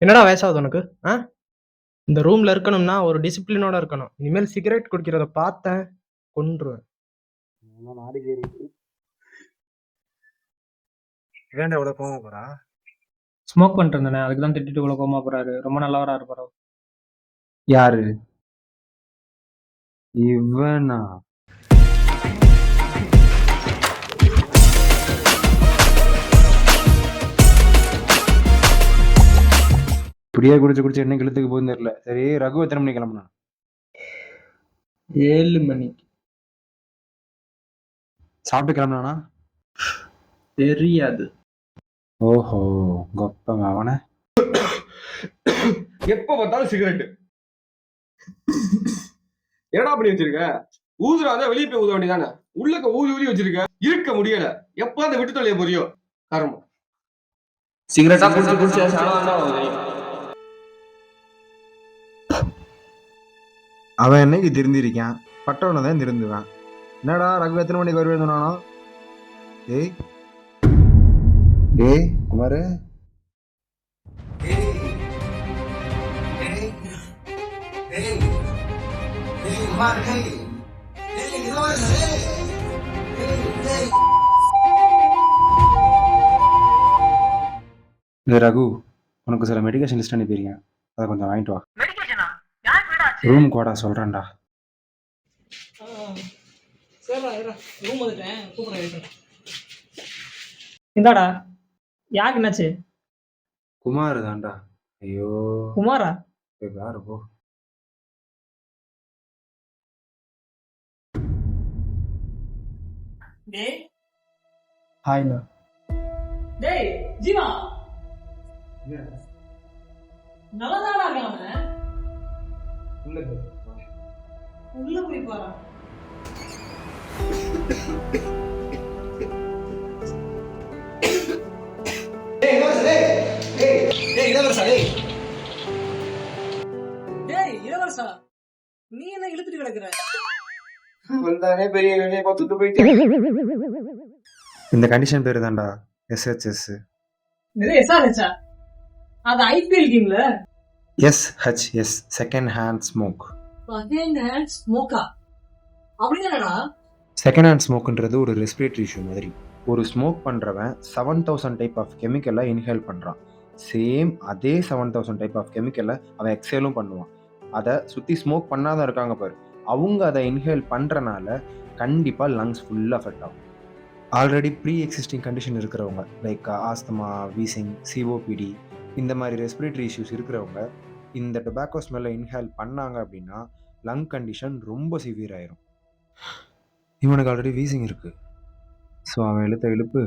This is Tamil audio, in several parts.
என்னடா வயசாகுது உனக்கு? ஆ? இந்த ரூம்ல இருக்கணும்னா ஒரு டிசிப்ளினோட இருக்கணும். இனிமேல் சிகரெட் குடிக்கிறத பார்த்தேன், கொன்றுவேன். ஏன்டா இவ்வளவு கோவப்படுறா? ஸ்மோக் பண்ணிட்டு இருந்தேனே, அதுக்கு தான் திட்டிட்டு இவ்வளோ கோவமா போறாரு. ரொம்ப நல்லவரா இருப்பாரு. யாரு? இவனா? இப்படியே குடிச்சு குடிச்சு என்ன கிழத்துக்கு போகுதுன்னு தெரியல. சரி, ரகு எத்தனை மணிக்கு கிளம்புனா? 7 மணிக்கு. சாப்பிட்டு கிளம்புனானா? தெரியாது. ஓஹோ, கொப்பங்க அவன. எப்ப பார்த்தாலும் சிகரெட். என்னடா பண்ணி வச்சிருக்க? ஊதுறாத வெளியே போய் ஊத வேண்டியதானே. உள்ளக்க ஊதி ஊதி வச்சிருக்க, இருக்க முடியல. எப்ப அந்த விட்டு தொலைய போறியோ கர்மம். சிகரெட்டா குடிச்சு குடிச்சு அவன் என்னைக்கு திருந்திருக்கான்? பட்டவனை தான் திருந்துவான். என்னடா ரகு எத்தனை மணிக்கு வருவேன் சொன்னானோ? ஏய் ஏய் குமாரு, ரகு உனக்கு சில மெடிக்கேஷன் லிஸ்ட் அனுப்பியிருக்கேன், அதை கொஞ்சம் வாங்கிட்டு வா. ரூம் கோடா சொல்றேன்டா. ரூம் வந்துட்டேன், கூப்பிடுறேன். இந்தாடா. யாருக்கு என்னாச்சு? குமார் தான்டா. ஐயோ குமாரா? யாரு போ. டேய். ஹாய்ண்ணா. டேய் ஜீவா. நல்லதாடா இருக்கான். உள்ள போய் பாரு. இளவரசா, நீ என்ன இழுத்துட்டு கிடக்குற? வந்தானே பெரிய வேலையை பார்த்துட்டு போயிட்டு. இந்த கண்டிஷன் பேரு தான்டா SHS. SRH? அது ஐபிஎல் டீம்ல. SHS, second hand smoke. Second hand ஸ்மோக்கா? அப்படின்னா செகண்ட் ஹேண்ட் ஸ்மோக்ன்றது ஒரு ரெஸ்பிரேட்டரி இஷ்யூ மாதிரி. ஒரு ஸ்மோக் பண்றவன் 7000 டைப் ஆஃப் கெமிக்கலை இன்ஹேல் பண்றான். சேம் அதே 7000 டைப் ஆஃப் கெமிக்கலை அவன் எக்ஸேலும் பண்ணுவான். அதை சுற்றி ஸ்மோக் பண்ணாதான் இருக்காங்க பாரு, அவங்க அதை இன்ஹேல் பண்ணுறனால கண்டிப்பாக லங்ஸ் ஃபுல்லாக அஃபெக்ட் ஆகும். ஆல்ரெடி ப்ரீ எக்ஸிஸ்டிங் கண்டிஷன் இருக்கிறவங்க லைக் ஆஸ்தமா, வீசிங், COPD இந்த மாதிரி ரெஸ்பிரேட்டரி இஷ்யூஸ் இருக்கிறவங்க இந்த டொபாக்கோ ஸ்மெல்லை இன்ஹேல் பண்ணாங்க அப்படின்னா லங் கண்டிஷன் ரொம்ப சிவியர் ஆயிரும். இவனுக்கு ஆல்ரெடி வீசிங் இருக்குது, ஸோ அவன் இழுத்த இழுப்பு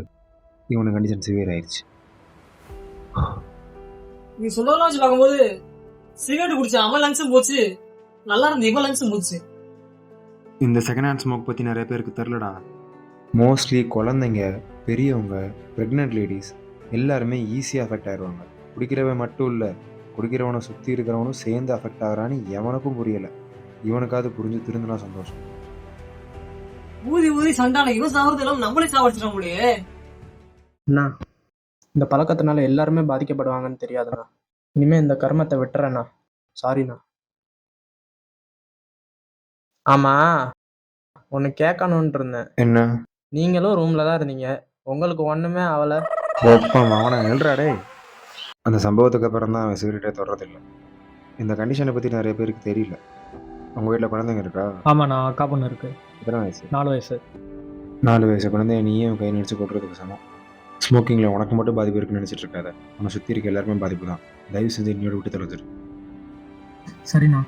இவனுக்கு கண்டிஷன் சிவியர் ஆயிடுச்சு. நீ சொல்லலாம் வச்சு பார்க்கும்போது சிகரெட் குடிச்ச அவன் லங்ஸும் போச்சு, நல்லா இருந்த இவன் லங்ஸும் போச்சு. இந்த செகண்ட் ஹேண்ட் ஸ்மோக் பற்றி நிறைய பேருக்கு தெரிலடா. மோஸ்ட்லி குழந்தைங்க, பெரியவங்க, ப்ரெக்னென்ட் லேடிஸ் எல்லாருமே ஈஸியாக அஃபெக்ட் ஆயிடுவாங்க. குடிக்கிறவன் மட்டும் இல்லை, குடிக்கிறவனை சுற்றி இருக்கிறவனும் சேர்ந்து அஃபெக்ட் ஆகிறான்னு எவனுக்கும் புரியலை. இவனுக்காவது புரிஞ்சு திருந்தினா சந்தோஷம். ஊதி ஊதி சண்டான இவன் சாவறது எல்லாம் நம்மளே சாவடிச்சிட முடியே. அண்ணா, இந்த பழக்கத்தினால எல்லாருமே பாதிக்கப்படுவாங்கன்னு தெரியாதுண்ணா. இனிமே இந்த கர்மத்தை விட்டுறேண்ணா. சாரிண்ணா. ஆமா, ஒன்னு கேட்கணும்னு இருந்தேன். என்ன? நீங்களும் ரூம்ல தான் இருந்தீங்க, உங்களுக்கு ஒண்ணுமே ஆகல. அவனை எழுறாடே. அந்த சம்பவத்துக்கு அப்புறம் தான் அவன் சிகரெட்டே தொடரதில்லை. இந்த கண்டிஷனை பற்றி நிறைய பேருக்கு தெரியல. உங்கள் வீட்டில் குழந்தைங்க இருக்கா? ஆமாண்ணா, அக்கா பொண்ணு இருக்கு. எத்தனை வயசு? 4 வயசு. 4 வயசு குழந்தைய நீயே கை நினச்சி கொட்டுறதுக்கு சமம். ஸ்மோக்கிங்கில் உனக்கு மட்டும் பாதிப்பு இருக்குன்னு நினச்சிட்டு இருக்காத, உன்னை சுற்றி இருக்க எல்லாருமே பாதிப்பு தான். தயவு செஞ்சு இன்னொரு விட்டு தொலைச்சிரு. சரிண்ணா.